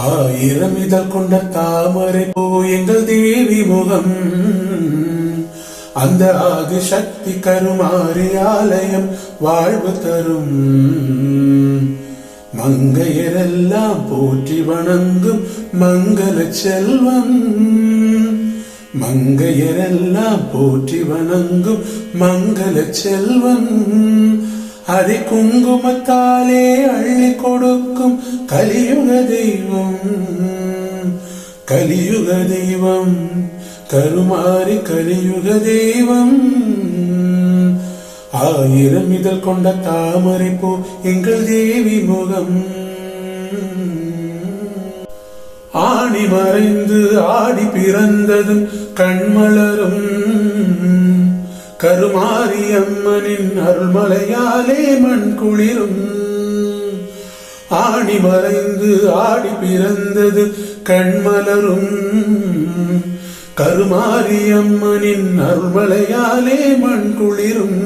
ஆயிரம் இதழ் கொண்ட தாமரை போ எங்கள் தேவி முகம். அந்த ஆதி சக்தி கருமாரி ஆலயம் வாழ்வு தரும். மங்கையரெல்லாம் போற்றி வணங்கும் மங்கள செல்வம். மங்கையரெல்லாம் போற்றி வணங்கும் மங்கள செல்வம். அதை குங்குமத்தாலே அள்ளி கொடுக்கும் கலியுக தெய்வம். கலியுக தெய்வம் கருமாரி கலியுக தெய்வம். ஆயிரம் இதழ் கொண்ட தாமரை போ எங்கள் தேவி முகம். ஆணி மறைந்து ஆடி பிறந்ததும் கண்மலரும். கருமாரி அம்மனின் அருள்மலையாலே மண் குளிரும். ஆணி மறைந்து ஆடி பிறந்தது கண்மலரும். கருமாரி அம்மனின் அருள்மலையாலே மண் குளிரும்.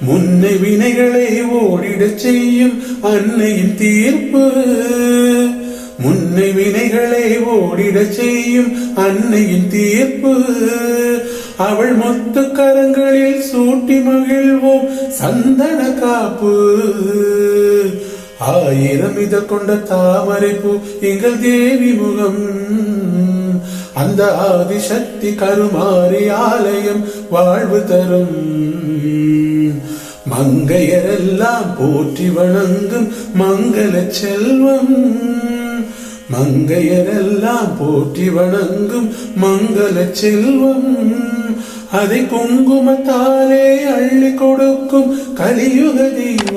முன்னை வினைகளை ஓடிடச் செய்யும் அன்னையின் தீர்ப்பு. முன்னை வினைகளை ஓடிடச் செய்யும் அன்னையின் தீர்ப்பு. அவள் முத்து கரங்களில் சூட்டி மகிழ்வோம் சந்தன காப்பு. ஆயிரம் இதழ் கொண்ட தாமரை பூ எங்கள் தேவி முகம். அந்த ஆதிசக்தி கருமாரி ஆலயம் வாழ்வு தரும். மங்கையரெல்லாம் போற்றி வணங்கும் மங்கள செல்வம். மங்கையரெல்லாம் போற்றி வணங்கும் மங்கள செல்வம். அதை குங்குமத்தாலே அள்ளி கொடுக்கும் கலியுக தெய்வம்.